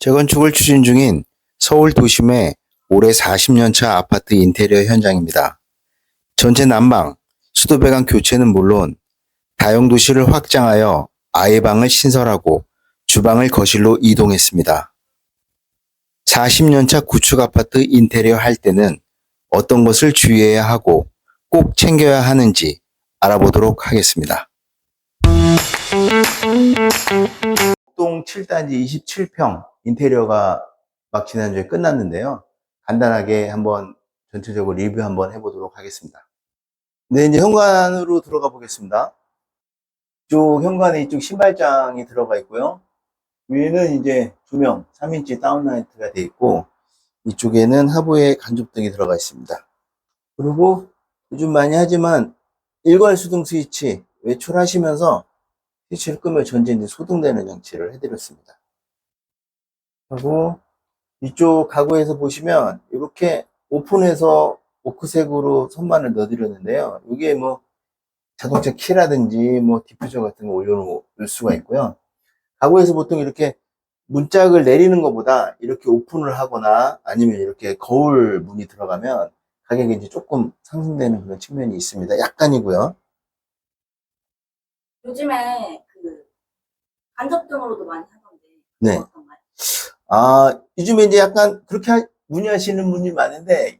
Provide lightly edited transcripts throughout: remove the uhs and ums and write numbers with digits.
재건축을 추진 중인 서울 도심의 올해 40년차 아파트 인테리어 현장입니다. 전체 난방, 수도 배관 교체는 물론 다용도실을 확장하여 아예방을 신설하고 주방을 거실로 이동했습니다. 40년차 구축 아파트 인테리어 할 때는 어떤 것을 주의해야 하고 꼭 챙겨야 하는지 알아보도록 하겠습니다. 동 7단지 27평 인테리어가 막 지난주에 끝났는데요. 간단하게 한번 전체적으로 리뷰 한번 해보도록 하겠습니다. 네, 이제 현관으로 들어가 보겠습니다. 이쪽 현관에 이쪽 신발장이 들어가 있고요. 위에는 이제 조명 3인치 다운라이트가 되어 있고, 이쪽에는 하부에 간접등이 들어가 있습니다. 그리고 요즘 많이 하지만 일괄 수동 스위치 외출하시면서 스위치를 끄면 전체 이제 소등되는 장치를 해드렸습니다. 하고 이쪽 가구에서 보시면 이렇게 오픈해서 오크색으로 선반을 넣어드렸는데요. 이게 뭐 자동차 키라든지 뭐 디퓨저 같은 거 올려놓을 수가 있고요. 가구에서 보통 이렇게 문짝을 내리는 것보다 이렇게 오픈을 하거나 아니면 이렇게 거울 문이 들어가면 가격이 이제 조금 상승되는 그런 측면이 있습니다. 약간이고요. 요즘에 그 간접등으로도 많이 하던데. 네. 어떤가요? 요즘에 이제 약간 그렇게 문의하시는 분이 많은데,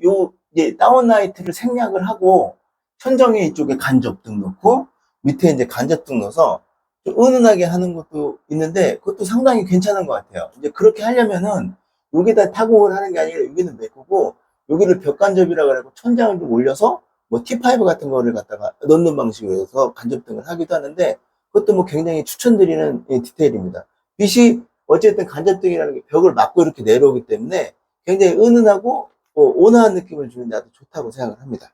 이제 다운라이트를 생략을 하고, 천정에 이쪽에 간접등 넣고, 밑에 이제 간접등 넣어서 좀 은은하게 하는 것도 있는데, 그것도 상당히 괜찮은 것 같아요. 이제 그렇게 하려면은, 여기다 타공을 하는 게 아니라 여기는 메꾸고, 여기를 벽간접이라 그래고 천장을 좀 올려서, 뭐 T5 같은 거를 갖다가 넣는 방식으로 해서 간접등을 하기도 하는데, 그것도 뭐 굉장히 추천드리는 디테일입니다. 빛이 어쨌든 간접등이라는 게 벽을 막고 이렇게 내려오기 때문에 굉장히 은은하고 온화한 느낌을 주는데 아주 좋다고 생각을 합니다.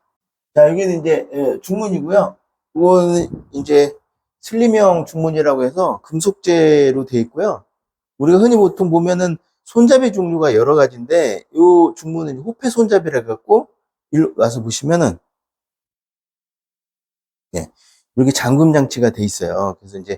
자, 여기는 이제 중문이고요. 이거는 이제 슬림형 중문이라고 해서 금속재로 되어 있고요. 우리가 흔히 보통 보면은 손잡이 종류가 여러 가지인데, 이 중문은 호패 손잡이라 갖고 일로 와서 보시면은 이렇게 잠금 장치가 돼 있어요. 그래서 이제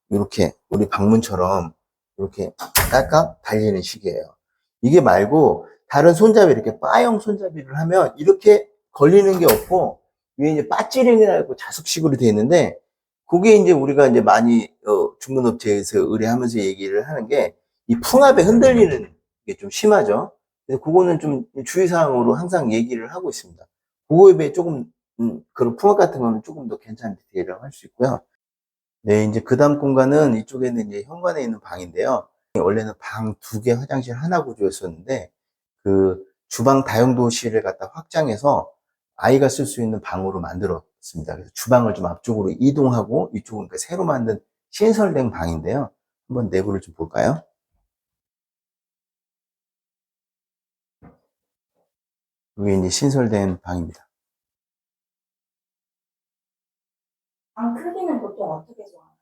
이렇게 우리 방문처럼 이렇게 딸깍 달리는 식이에요. 이게 말고 다른 손잡이, 이렇게 바형 손잡이를 하면 이렇게 걸리는 게 없고, 위에 이제 빠찌링이라고 자석식으로 되어 있는데, 그게 이제 우리가 이제 많이 중문업체에서 의뢰하면서 얘기를 하는 게, 이 풍압에 흔들리는 게 좀 심하죠. 그래서 그거는 좀 주의사항으로 항상 얘기를 하고 있습니다. 그거에 비해 조금 그런 풍압 같은 거는 조금 더 괜찮은 디테일이라고 할 수 있고요. 네, 이제 그 다음 공간은 이쪽에는 이제 현관에 있는 방인데요. 원래는 방 2개, 화장실 하나 구조였었는데, 그 주방 다용도실을 갖다 확장해서 아이가 쓸 수 있는 방으로 만들었습니다. 그래서 주방을 좀 앞쪽으로 이동하고, 이쪽은 그 새로 만든 신설된 방인데요. 한번 내부를 좀 볼까요? 이게 이제 신설된 방입니다. 방 크기는 보통 어떻게 정하나요?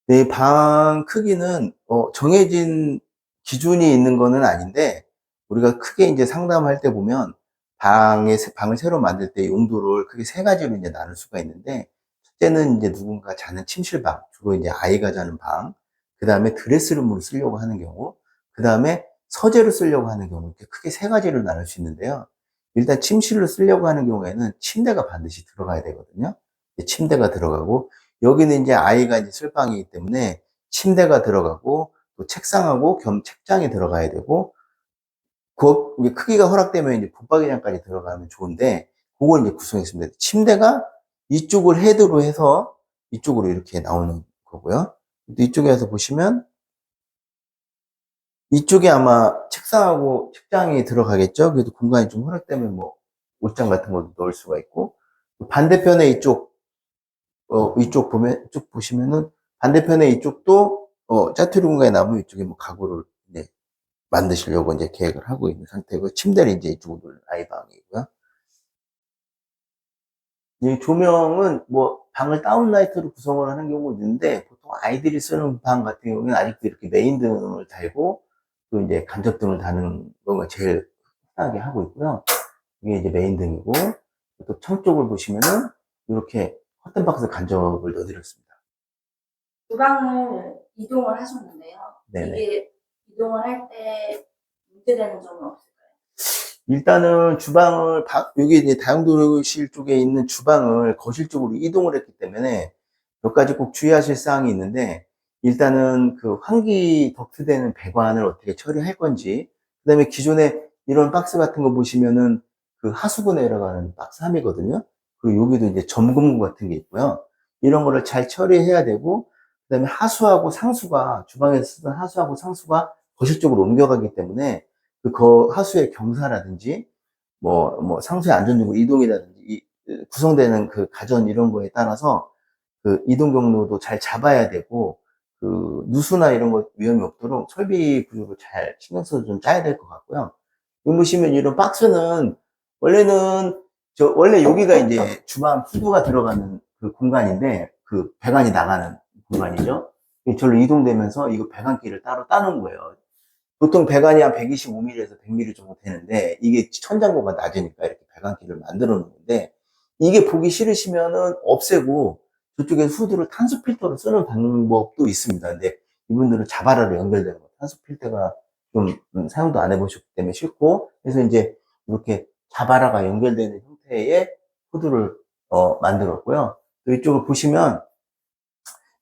네, 방 크기는 정해진 기준이 있는 거는 아닌데, 우리가 크게 이제 상담할 때 보면 방을 새로 만들 때 용도를 크게 3가지로 이제 나눌 수가 있는데, 첫째는 이제 누군가 자는 침실방, 주로 이제 아이가 자는 방, 그 다음에 드레스룸으로 쓰려고 하는 경우, 그 다음에 서재로 쓰려고 하는 경우, 이렇게 크게 3가지로 나눌 수 있는데요. 일단 침실로 쓰려고 하는 경우에는 침대가 반드시 들어가야 되거든요. 침대가 들어가고, 여기는 이제 아이가 이제 쓸 방이기 때문에 침대가 들어가고, 또 책상하고 겸 책장이 들어가야 되고, 그 이제 크기가 허락되면 이제 붙박이장까지 들어가면 좋은데, 그걸 이제 구성했습니다. 침대가 이쪽을 헤드로 해서 이쪽으로 이렇게 나오는 거고요. 또 이쪽에 와서 보시면 이쪽에 아마 책상하고 책장이 들어가겠죠. 그래도 공간이 좀 허락되면 뭐 옷장 같은 것도 넣을 수가 있고, 반대편에 이쪽 보시면은 반대편에 이쪽도 짜투리 공간이 남으면 이쪽에 뭐 가구를 이제 만드시려고 이제 계획을 하고 있는 상태고, 침대를 이제 이쪽으로 아이 방이고요. 이 조명은 뭐 방을 다운라이트로 구성을 하는 경우도 있는데, 보통 아이들이 쓰는 방 같은 경우는 아직도 이렇게 메인 등을 달고 또 이제 간접등을 다는 거가 제일 흔하게 하고 있고요. 이게 이제 메인 등이고, 또 창 쪽을 보시면은 이렇게 커튼박스 간접을 넣어드렸습니다. 주방을 이동을 하셨는데요. 네네. 이게 이동을 할 때 문제되는 점은 없을까요? 일단은 주방을, 여기 이제 다용도실 쪽에 있는 주방을 거실 쪽으로 이동을 했기 때문에 몇 가지 꼭 주의하실 사항이 있는데, 일단은 그 환기 덕트되는 배관을 어떻게 처리할 건지, 그 다음에 기존에 이런 박스 같은 거 보시면은 그 하수구 내려가는 박스 함이거든요. 그리고 여기도 이제 점검구 같은 게 있고요. 이런 거를 잘 처리해야 되고, 그 다음에 하수하고 상수가, 주방에서 쓰던 하수하고 상수가 거실 쪽으로 옮겨가기 때문에 그 하수의 경사라든지, 뭐 상수의 안전적으로 이동이라든지, 구성되는 그 가전 이런 거에 따라서 그 이동 경로도 잘 잡아야 되고, 그 누수나 이런 거 위험이 없도록 설비 구조를 잘 신경 써서 좀 짜야 될 것 같고요. 여기 보시면 이런 박스는 원래는 원래 여기가 이제 주방 후드가 들어가는 그 공간인데, 그 배관이 나가는 공간이죠. 저로 이동되면서 이거 배관기를 따로 따는 거예요. 보통 배관이 한 125mm에서 100mm 정도 되는데, 이게 천장고가 낮으니까 이렇게 배관기를 만들어 놓는데, 이게 보기 싫으시면은 없애고 저쪽에 후드를 탄소 필터로 쓰는 방법도 있습니다. 근데 이분들은 자바라로 연결되는 거, 탄소 필터가 좀 사용도 안 해보셨기 때문에 싫고, 그래서 이제 이렇게 자바라가 연결되는 형태의 후드를 만들었고요. 또 이쪽을 보시면,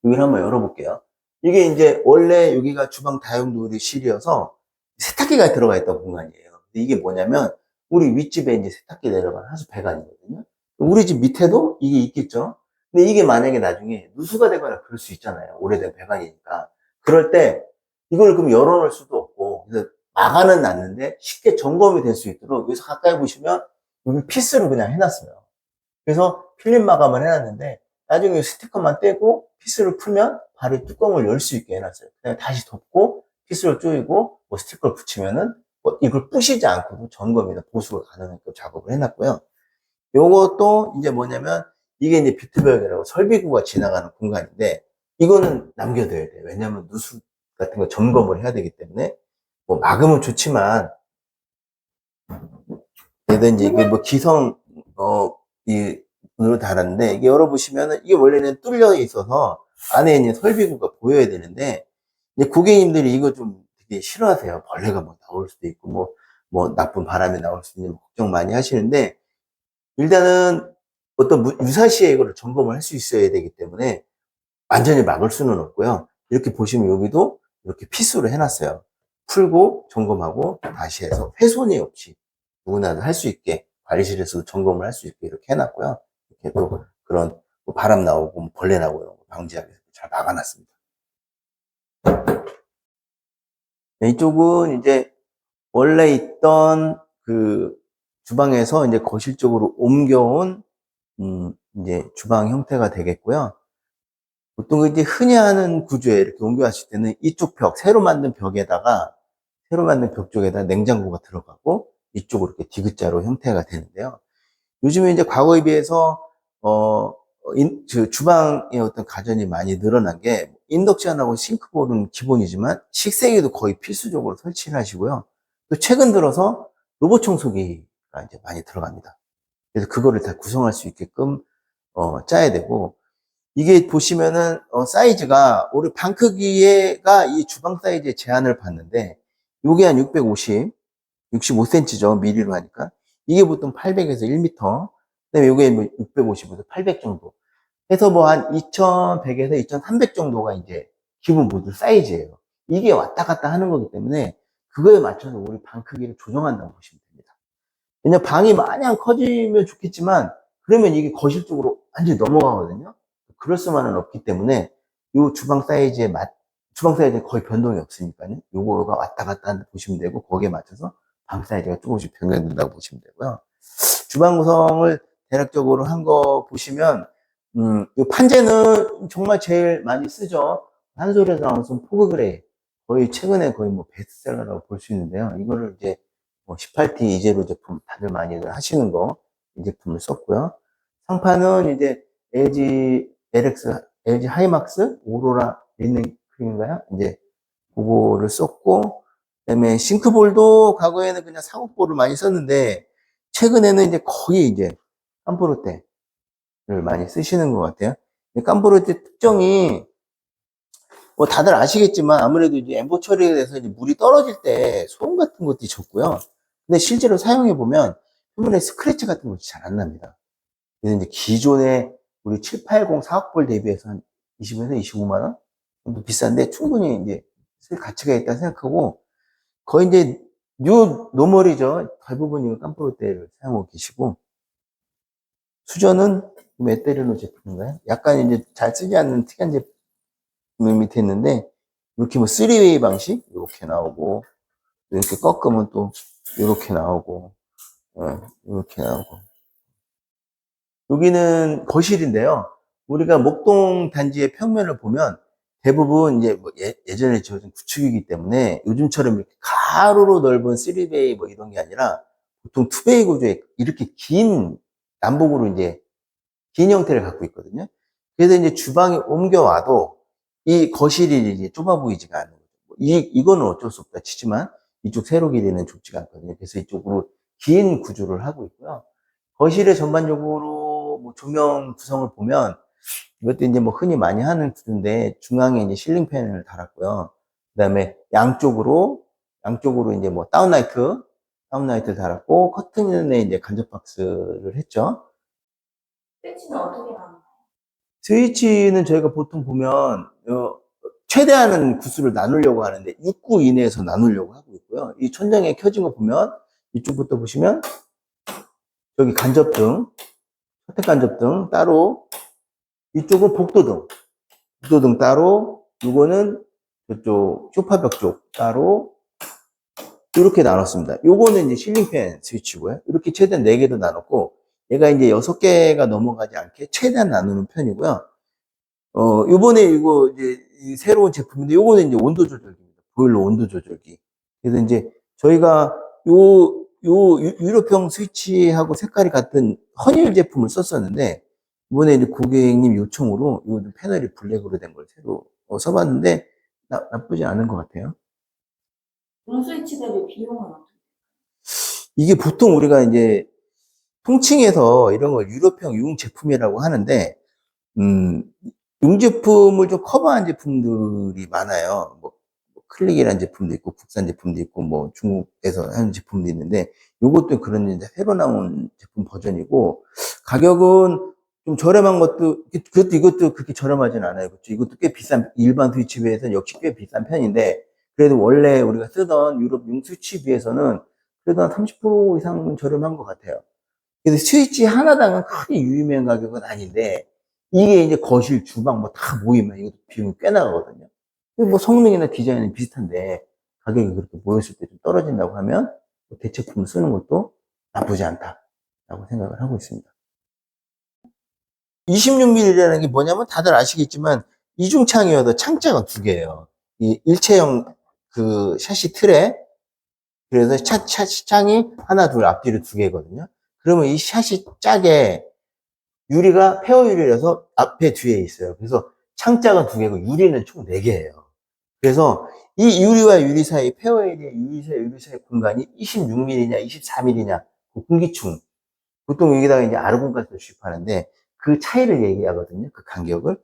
여기를 한번 열어볼게요. 이게 이제 원래 여기가 주방 다용도실이어서 세탁기가 들어가 있던 공간이에요. 근데 이게 뭐냐면 우리 윗집에 이제 세탁기 내려가는 하수 배관이거든요. 우리 집 밑에도 이게 있겠죠. 근데 이게 만약에 나중에 누수가 되거나 그럴 수 있잖아요. 오래된 배관이니까. 그럴 때 이걸 그럼 열어놓을 수도 없고, 그래서 막아는 놨는데 쉽게 점검이 될 수 있도록 여기서 가까이 보시면 여기 피스로 그냥 해놨어요. 그래서 필름 마감을 해놨는데 나중에 스티커만 떼고 피스를 풀면 바로 뚜껑을 열 수 있게 해놨어요. 그냥 다시 덮고 피스를 조이고 뭐 스티커를 붙이면은 뭐 이걸 부시지 않고도 점검이나 보수가 가능한 작업을 해놨고요. 요것도 이제 뭐냐면 이게 이제 뷰트벽이라고 설비구가 지나가는 공간인데, 이거는 남겨둬야 돼요. 왜냐하면 누수 같은 거 점검을 해야 되기 때문에. 뭐 막으면 좋지만, 얘도 이제 이게 뭐 기성 이 으로 달았는데, 이게 열어보시면은 이게 원래는 뚫려 있어서 안에 있는 설비구가 보여야 되는데, 이제 고객님들이 이거 좀 되게 싫어하세요. 벌레가 뭐 나올 수도 있고 뭐 나쁜 바람이 나올 수도 있는 걱정 많이 하시는데, 일단은 어떤 유사시에 이거를 점검을 할 수 있어야 되기 때문에 완전히 막을 수는 없고요. 이렇게 보시면 여기도 이렇게 피스로 해놨어요. 풀고 점검하고 다시 해서 훼손이 없이 누구나 할 수 있게, 관리실에서도 점검을 할 수 있게 이렇게 해놨고요. 이렇게 또 그런 뭐 바람 나오고 뭐 벌레 나오고 이런 거 방지하기 위해서 잘 막아놨습니다. 네, 이쪽은 이제 원래 있던 그 주방에서 이제 거실 쪽으로 옮겨온 이제 주방 형태가 되겠고요. 보통 이제 흔히 하는 구조에 이렇게 옮겨왔을 때는 이쪽 벽, 새로 만든 벽 쪽에다 냉장고가 들어가고 이쪽으로 이렇게 디귿자로 형태가 되는데요. 요즘에 이제 과거에 비해서 주방의 어떤 가전이 많이 늘어난 게, 인덕션하고 싱크볼은 기본이지만 식세기도 거의 필수적으로 설치를 하시고요. 또 최근 들어서 로봇 청소기가 이제 많이 들어갑니다. 그래서 그거를 다 구성할 수 있게끔 짜야 되고, 이게 보시면은 사이즈가 우리 방 크기가 이 주방 사이즈에 제한을 받는데, 요게 한 650, 65cm죠. 미리로 하니까. 이게 보통 800에서 1m. 그다음에 요게 뭐 650에서 800 정도. 해서 뭐 한 2100에서 2300 정도가 이제 기본 모듈 사이즈예요. 이게 왔다 갔다 하는 거기 때문에 그거에 맞춰서 우리 방 크기를 조정한다고 보시면 됩니다. 왜냐면 방이 마냥 커지면 좋겠지만 그러면 이게 거실 쪽으로 완전히 넘어가거든요. 그럴 수만은 없기 때문에 요 주방 사이즈에 거의 변동이 없으니까요. 요거가 왔다 갔다 한다 보시면 되고, 거기에 맞춰서 방 사이즈가 조금씩 변경된다고 보시면 되고요. 주방 구성을 대략적으로 한 거 보시면, 요 판재는 정말 제일 많이 쓰죠. 한솔에서 나온 포그그레이. 최근에 거의 뭐 베스트셀러라고 볼 수 있는데요. 이거를 이제 뭐 18T 이제로 제품 다들 많이들 하시는 거, 이 제품을 썼고요. 상판은 이제 LG 하이막스 오로라 리넨 크림인가요? 이제 그거를 썼고, 그다음에 싱크볼도 과거에는 그냥 사국볼을 많이 썼는데 최근에는 이제 거의 이제 깜프로테를 많이 쓰시는 것 같아요. 깜프로테 특징이 뭐 다들 아시겠지만 아무래도 이제 엠보 처리가 돼서 이제 물이 떨어질 때 소음 같은 것들이 적고요. 근데 실제로 사용해 보면 표면에 스크래치 같은 것이 잘 안 납니다. 그래서 이제 기존에 우리 780 4억볼 대비해서 한 20에서 25만 원 정도 비싼데 충분히 이제 쓸 가치가 있다 생각하고 거의 이제 뉴 노멀이죠. 대부분 이거 깜프로테를 사용하고 계시고 수저는 메테르노 제품인가요? 약간 이제 잘 쓰지 않는 특이한 제품 밑에 있는데 이렇게 뭐 3웨이 방식 이렇게 나오고 이렇게 꺾으면 또 이렇게 나오고 이렇게 나오고 여기는 거실인데요. 우리가 목동 단지의 평면을 보면 대부분 이제 뭐 예전에 지어진 구축이기 때문에 요즘처럼 이렇게 가로로 넓은 3베이 뭐 이런 게 아니라 보통 2베이 구조의 이렇게 긴 남북으로 이제 긴 형태를 갖고 있거든요. 그래서 이제 주방에 옮겨와도 이 거실이 이제 좁아 보이지가 않는 거죠. 이거는 어쩔 수 없다 치지만 이쪽 세로 길이는 좁지가 않거든요. 그래서 이쪽으로 긴 구조를 하고 있고요. 거실에 전반적으로 뭐 조명 구성을 보면 이것도 이제 뭐 흔히 많이 하는 구조인데 중앙에 이제 실링팬을 달았고요. 그다음에 양쪽으로 이제 뭐 다운라이트를 달았고 커튼에 이제 간접 박스를 했죠. 스위치는 어떻게 나눠요? 스위치는 저희가 보통 보면 최대한은 구수를 나누려고 하는데 6구 이내에서 나누려고 하고 있고요. 이 천장에 켜진 거 보면 이쪽부터 보시면 여기 간접등, 선택 간접등 따로, 이쪽은 복도등 따로, 이거는 저쪽 쇼파벽 쪽 따로 이렇게 나눴습니다. 요거는 이제 실링팬 스위치고요. 이렇게 최대한 4개도 나눴고 얘가 이제 6개가 넘어가지 않게 최대한 나누는 편이고요. 요번에 이거 이제 이 새로운 제품인데 요거는 이제 온도 조절기입니다. 보일러 온도 조절기. 그래서 이제 저희가 유럽형 스위치하고 색깔이 같은 헌일 제품을 썼었는데 이번에 이제 고객님 요청으로 요 패널이 블랙으로 된 걸 새로 써봤는데 나쁘지 않은 것 같아요. 룸스위치 대비 비용은 어떻게? 이게 보통 우리가 이제 통칭해서 이런 걸 유럽형 유흥 제품이라고 하는데 용 제품을 좀 커버한 제품들이 많아요. 뭐 클릭이라는 제품도 있고 국산 제품도 있고 뭐 중국에서 하는 제품도 있는데 요것도 그런 이제 새로 나온 제품 버전이고 가격은 좀 저렴한 것도 이것도 그렇게 저렴하진 않아요. 그렇죠? 이것도 꽤 비싼 일반 스위치 비해서 역시 꽤 비싼 편인데 그래도 원래 우리가 쓰던 유럽 용 스위치 비해서는 그래도 한 30% 이상은 저렴한 것 같아요. 그래서 스위치 하나당은 크게 유의미한 가격은 아닌데 이게 이제 거실, 주방 뭐 다 모이면 이것도 비용이 꽤 나가거든요. 뭐 성능이나 디자인은 비슷한데 가격이 그렇게 모였을 때 좀 떨어진다고 하면 대체품을 쓰는 것도 나쁘지 않다라고 생각을 하고 있습니다. 26mm라는 게 뭐냐면 다들 아시겠지만 이중창이어도 창자가 2개예요. 이 일체형 그 샤시 틀에 그래서 창이 하나, 둘, 앞뒤로 2개거든요. 그러면 이 샷이 짝에 유리가 페어 유리라서 앞에 뒤에 있어요. 그래서 창짝은 2개고 유리는 총 4개예요. 그래서 이 유리와 유리 사이, 페어 유리 사이 공간이 26mm냐, 24mm냐, 그 공기충. 보통 여기다가 이제 아르곤가스를 주입하는데 그 차이를 얘기하거든요. 그 간격을.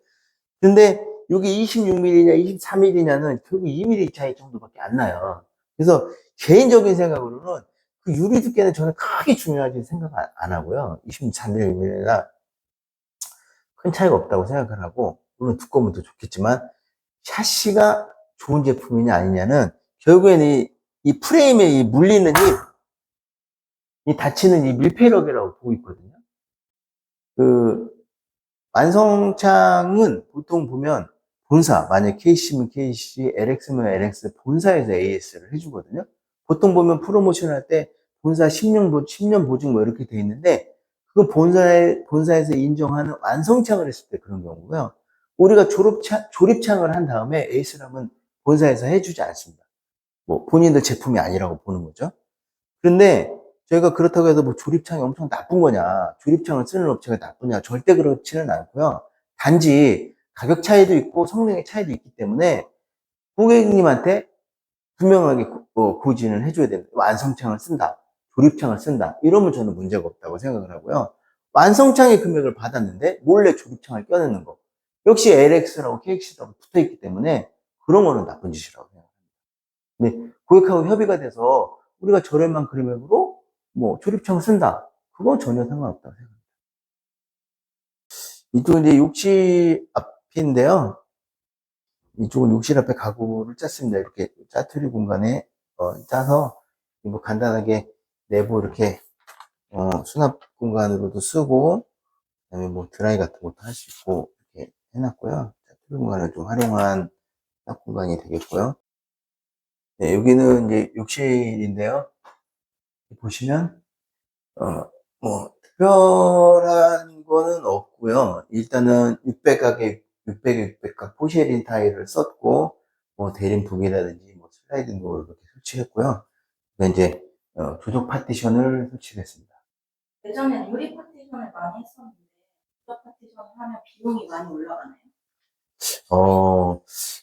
근데 여기 26mm냐, 24mm냐는 결국 2mm 차이 정도밖에 안 나요. 그래서 개인적인 생각으로는 그 유리 두께는 저는 크게 중요하지 생각 안 하고요. 23mm나 큰 차이가 없다고 생각을 하고, 물론 두꺼우면 더 좋겠지만, 샤시가 좋은 제품이냐 아니냐는 결국에는 이 프레임에 이 물리는 이 닫히는 이 밀폐력이라고 보고 있거든요. 그 완성창은 보통 보면 본사, 만약 KC면 KC, LX면 LX, 본사에서 AS를 해주거든요. 보통 보면 프로모션 할 때 본사 10년 보증 뭐 이렇게 돼 있는데, 그건 본사에서 인정하는 완성창을 했을 때 그런 경우고요. 우리가 조립창을 한 다음에 AS를 하면 본사에서 해주지 않습니다. 뭐 본인들 제품이 아니라고 보는 거죠. 그런데 저희가 그렇다고 해서 뭐 조립창이 엄청 나쁜 거냐, 조립창을 쓰는 업체가 나쁘냐, 절대 그렇지는 않고요. 단지 가격 차이도 있고 성능의 차이도 있기 때문에 고객님한테 분명하게 고지는 해줘야 됩니다. 완성창을 쓴다, 조립창을 쓴다, 이러면 저는 문제가 없다고 생각을 하고요. 완성창의 금액을 받았는데 몰래 조립창을 껴넣는 거. 역시 LX라고 KX라고 붙어 있기 때문에 그런 거는 나쁜 짓이라고 생각합니다. 근데 고객하고 협의가 돼서 우리가 저렴한 금액으로 뭐 조립창을 쓴다. 그건 전혀 상관없다고 생각합니다. 이쪽은 이제 욕실 앞인데요. 이쪽은 욕실 앞에 가구를 짰습니다. 이렇게 짜투리 공간에 짜서 뭐 간단하게 내부 이렇게 수납 공간으로도 쓰고, 그다음에 뭐 드라이 같은 것도 할 수 있고 이렇게 해놨고요. 짜투리 공간을 좀 활용한 수납 공간이 되겠고요. 네, 여기는 이제 욕실인데요. 보시면 뭐 특별한 거는 없고요. 일단은 600각에 600각 포시에린 타일을 썼고, 뭐 대림북이라든지 뭐 슬라이딩 도어를 이렇게 설치했고요. 그다음에 이제 조적 파티션을 설치했습니다. 예전에는 유리 파티션을 많이 했었는데 부적 파티션을 하면 비용이 많이 올라가나요?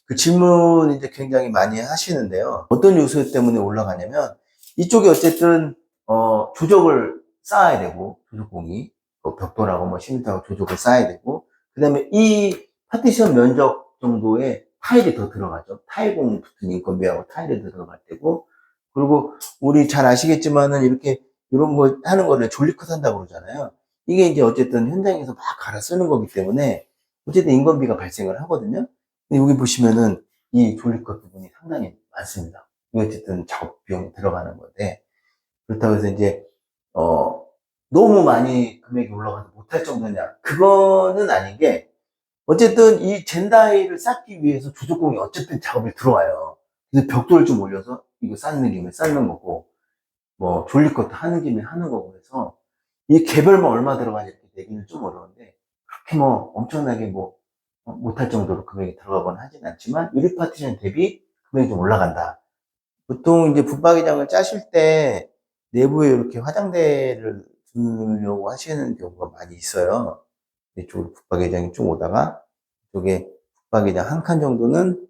그 질문 이제 굉장히 많이 하시는데요. 어떤 요소 때문에 올라가냐면, 이쪽에 어쨌든, 조적을 쌓아야 되고, 조적공이, 벽돌하고 뭐 시멘트하고 조적을 쌓아야 되고, 그 다음에 이 파티션 면적 정도의 타일이 더 들어가죠. 타일공 붙은 인건비하고 타일이 들어갈 때고, 그리고 우리 잘 아시겠지만은 이렇게 이런 거 하는 거를 졸리컷 한다고 그러잖아요. 이게 이제 어쨌든 현장에서 막 갈아 쓰는 거기 때문에 어쨌든 인건비가 발생을 하거든요. 근데 여기 보시면은 이 졸리컷 부분이 상당히 많습니다. 이게 어쨌든 작업 비용이 들어가는 건데, 그렇다고 해서 이제 너무 많이 금액이 올라가서 못할 정도냐, 그거는 아닌 게, 어쨌든 이 젠다이를 쌓기 위해서 조조공이 어쨌든 작업이 들어와요. 그래서 벽돌을 좀 올려서 이거 쌓는 김에 쌓는 거고, 뭐 졸릴 것도 하는 김에 하는 거고 해서 이 개별만 얼마 들어가냐 이렇게 내기는 좀 어려운데, 그렇게 뭐 엄청나게 뭐 못할 정도로 금액이 들어가거나 하진 않지만 유리 파티션 대비 금액이 좀 올라간다. 보통 이제 붙박이장을 짜실 때 내부에 이렇게 화장대를 두려고 하시는 경우가 많이 있어요. 이쪽으로 붙박이장이 쭉 오다가 이쪽에 붙박이장 한 칸 정도는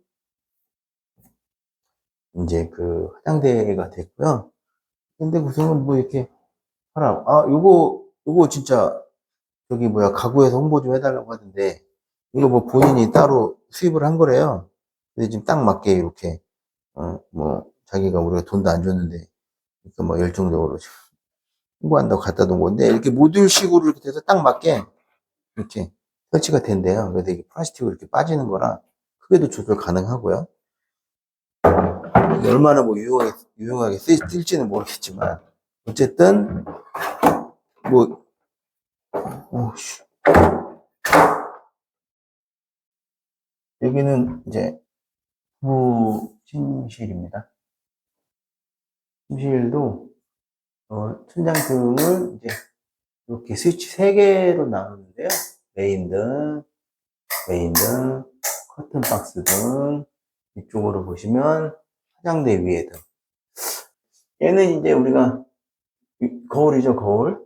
이제 그 화장대가 됐고요. 근데 우선은 뭐 이렇게 요거 진짜 저기 뭐야 가구에서 홍보 좀 해달라고 하던데, 이거 뭐 본인이 따로 수입을 한 거래요. 근데 지금 딱 맞게 이렇게 뭐 자기가 우리가 돈도 안 줬는데 이렇게 뭐 열정적으로 홍보한다고 갖다 놓은 건데, 이렇게 모듈식으로 이렇게 돼서 딱 맞게 이렇게 설치가 된대요. 그래서 이게 플라스틱으로 이렇게 빠지는 거라 크기도 조절 가능하고요. 이게 얼마나 뭐 유용하게 쓸지는 모르겠지만, 어쨌든 뭐 여기는 이제 부부 침실입니다. 침실도 천장 등을 이제 이렇게 스위치 3개로 나누는데요. 메인 등, 커튼 박스 등, 이쪽으로 보시면 화장대 위에 등. 얘는 이제 우리가 거울이죠, 거울.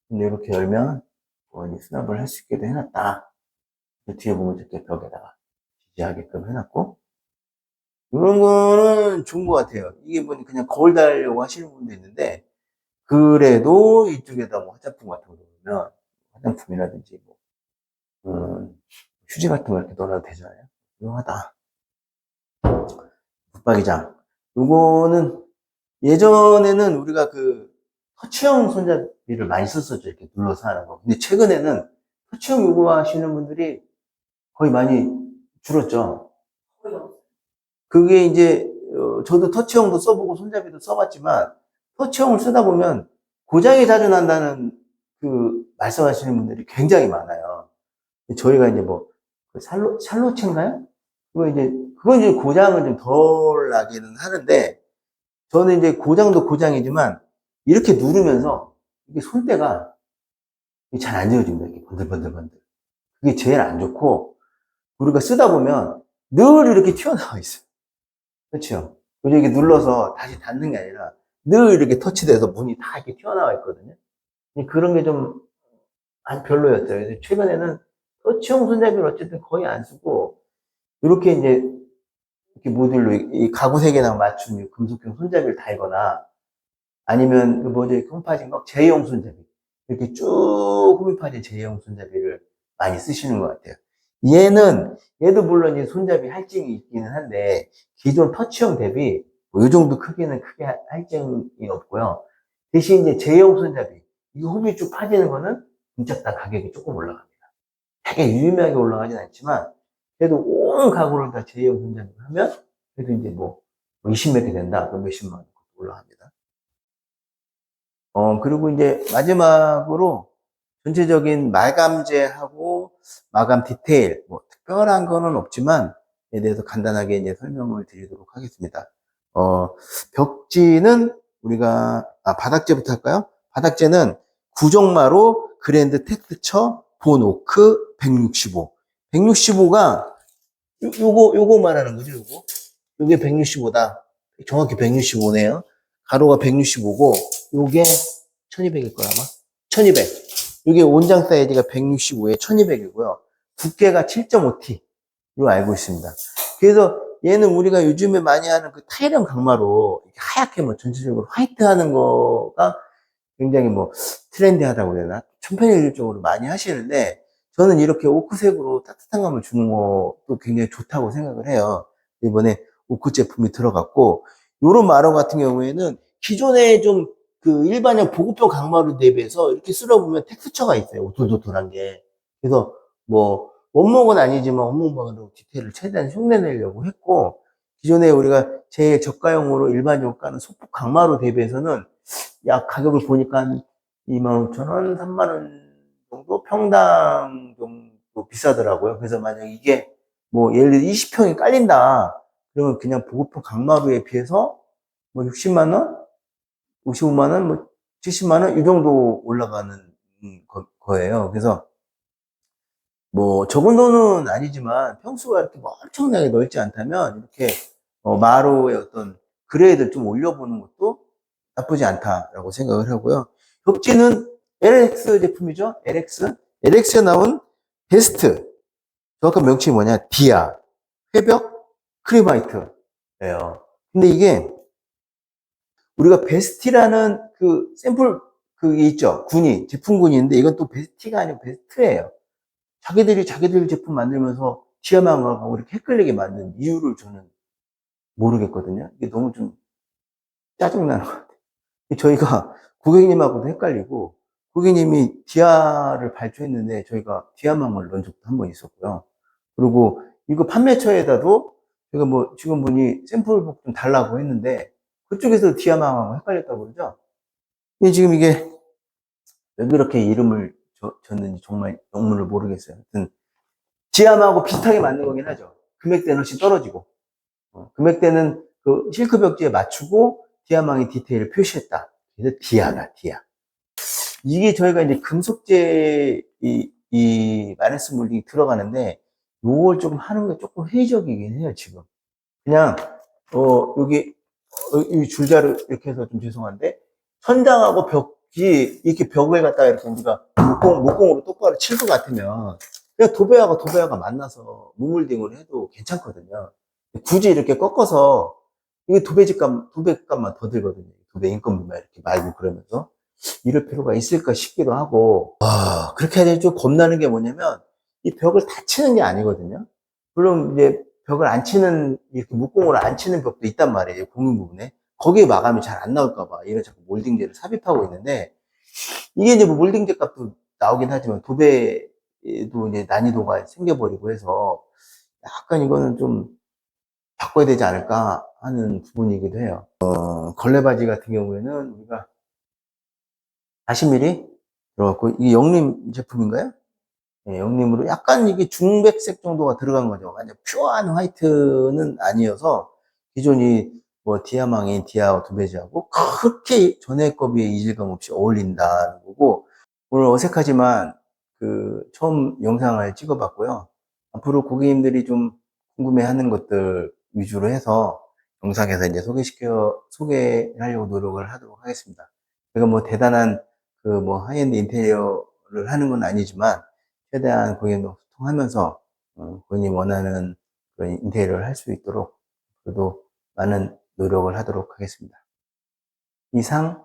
근데 이렇게 열면 수납을 할 수 있게도 해놨다. 뒤에 보면 이렇게 벽에다가 지지하게끔 해놨고, 이런 거는 좋은 것 같아요. 이게 뭐 그냥 거울 달려고 하시는 분도 있는데, 그래도 이쪽에다 뭐 화장품 같은 거 넣으면, 화장품이라든지 뭐 휴지 같은 거 이렇게 넣어도 되잖아요. 유용하다. 붙박이장. 요거는 예전에는 우리가 그 터치형 손잡이를 많이 썼었죠. 이렇게 눌러서 하는 거. 근데 최근에는 터치형 요구하시는 분들이 거의 많이 줄었죠. 거의 없어요. 그게 이제 저도 터치형도 써보고 손잡이도 써봤지만, 터치형을 쓰다 보면 고장이 자주 난다는 그 말씀하시는 분들이 굉장히 많아요. 저희가 이제 뭐 샬로체인가요? 그건 이제 고장은 좀 덜 나기는 하는데, 저는 이제 고장도 고장이지만 이렇게 누르면서 이게 손때가 잘 안 지워집니다. 이렇게 번들번들번들. 그게 제일 안 좋고, 우리가 쓰다 보면 늘 이렇게 튀어나와 있어요. 그렇죠? 그리고 이렇게 눌러서 다시 닫는 게 아니라 늘 이렇게 터치돼서 문이 다 이렇게 튀어나와 있거든요. 그런 게 좀 별로였어요. 그래서 최근에는 터치형 손잡이를 어쨌든 거의 안 쓰고, 이렇게 이제 이렇게 모듈로 이 가구 3개랑 맞춘 금속형 손잡이를 달거나, 아니면 그 뭐죠, 이렇게 홈파진 거 제형 손잡이, 이렇게 쭉 홈이 파진 제형 손잡이를 많이 쓰시는 것 같아요. 얘도 물론 이제 손잡이 할증이 있기는 한데, 기존 터치형 대비 뭐이 정도 크기는 크게 할증이 없고요. 대신 이제 제형 손잡이, 이 홈이 쭉 빠지는 거는 진짜 다 가격이 조금 올라갑니다. 되게 유의미하게 올라가진 않지만, 그래도 온 가구를 다 제형 손잡이로 하면, 그래도 이제 뭐 20몇 개 된다, 그럼 몇십만 원 올라갑니다. 그리고 이제 마지막으로 전체적인 마감재하고 마감 디테일, 뭐 특별한 거는 없지만, 에 대해서 간단하게 이제 설명을 드리도록 하겠습니다. 벽지는 바닥재부터 할까요? 바닥재는 구정마루 그랜드 텍스처 본 오크 165. 165가 요거 말하는 거죠, 요거. 요게 165다. 정확히 165네요. 가로가 165고, 요게 1200일 거야, 아마. 1200. 요게 온장 사이즈가 165에 1200이고요. 두께가 7.5T로 알고 있습니다. 그래서 얘는 우리가 요즘에 많이 하는 그 타일형 강마로 하얗게 뭐 전체적으로 화이트 하는 거가 굉장히 뭐 트렌디하다고 해야 되나? 천편일률적으로 많이 하시는데, 저는 이렇게 오크색으로 따뜻한 감을 주는 것도 굉장히 좋다고 생각을 해요. 이번에 오크 제품이 들어갔고, 요런 마루 같은 경우에는 기존에 좀 그 일반형 보급형 강마루 대비해서 이렇게 쓸어보면 텍스처가 있어요. 오돌도돌한 게. 그래서 뭐 원목은 아니지만 원목만으로 디테일을 최대한 흉내내려고 했고, 기존에 우리가 제일 저가형으로 일반 저가는 소폭 강마루 대비해서는 약 가격을 보니까 한 25,000원, 3만원 정도 평당 정도 비싸더라고요. 그래서 만약 이게 뭐 예를 들어 20평이 깔린다. 그러면 그냥 보급형 강마루에 비해서 뭐 60만원, 55만원, 뭐 70만원 이 정도 올라가는 거예요. 그래서 뭐 적은 돈은 아니지만 평수가 이렇게 뭐 엄청나게 넓지 않다면 이렇게 마루의 어떤 그레이드를 좀 올려보는 것도 나쁘지 않다라고 생각을 하고요. 벽지는 LX 제품이죠. LX. LX에 나온 베스트. 정확한 명칭이 뭐냐? 디아. 회벽 크리마이트예요. 근데 이게 우리가 베스티라는 그 샘플 그게 있죠. 제품군이 있는데 이건 또 베스티가 아니고 베스트예요. 자기들이 자기들 제품 만들면서 디아만 하고 이렇게 헷갈리게 만든 이유를 저는 모르겠거든요. 이게 너무 좀 짜증나는 것 같아요. 저희가 고객님하고도 헷갈리고, 고객님이 디아를 발주했는데 저희가 디아망을 넣은 적도 한 번 있었고요. 그리고 이거 판매처에다도 제가 뭐 직원분이 샘플북 좀 달라고 했는데 그쪽에서 디아망하고 헷갈렸다고 그러죠. 지금 이게 왜 그렇게 이름을 줬는지 정말 영문을 모르겠어요. 하여튼 디아망하고 비슷하게 만든 거긴 하죠. 금액대는 훨씬 떨어지고, 금액대는 그 실크 벽지에 맞추고 디아망의 디테일을 표시했다. 그래서 디아다, 디아. 이게 저희가 이제 금속재 이 마이너스 몰딩이 들어가는데 요걸 조금 하는 게 조금 회의적이긴 해요, 지금. 그냥 여기 이 줄자를 이렇게 해서 좀 죄송한데, 천장하고 벽이 이렇게 벽을 갖다가 이렇게 우리가 목공으로 똑바로 칠 것 같으면 그냥 도배하고 만나서 무몰딩을 해도 괜찮거든요. 굳이 이렇게 꺾어서 이게 도배값만 더 들거든요. 도배 인건비만 이렇게 말고 그러면서 이럴 필요가 있을까 싶기도 하고, 그렇게 하니 좀 겁나는 게 뭐냐면 이 벽을 다 치는 게 아니거든요. 물론 이제 벽을 안 치는, 이렇게 목공으로 안 치는 벽도 있단 말이에요. 공용 부분에. 거기에 마감이 잘 안 나올까봐 이런 자꾸 몰딩제를 삽입하고 있는데, 이게 이제 뭐 몰딩제 값도 나오긴 하지만 도배도 이제 난이도가 생겨버리고 해서 약간 이거는 좀 바꿔야 되지 않을까 하는 부분이기도 해요. 걸레바지 같은 경우에는 우리가 40mm 들어갔고, 이게 영림 제품인가요? 네, 영림으로 약간 이게 중백색 정도가 들어간 거죠. 완전 퓨어한 화이트는 아니어서 기존이 뭐 디아망인 디아 도배지하고 그렇게 전에 거 비해 이질감 없이 어울린다는 거고, 오늘 어색하지만 그 처음 영상을 찍어봤고요. 앞으로 고객님들이 좀 궁금해하는 것들 위주로 해서 영상에서 이제 소개하려고 노력을 하도록 하겠습니다. 제가 뭐 대단한 그 뭐 하이엔드 인테리어를 하는 건 아니지만 최대한 고객님과 소통하면서 고객님 원하는 그런 인테리어를 할 수 있도록 그래도 많은 노력을 하도록 하겠습니다. 이상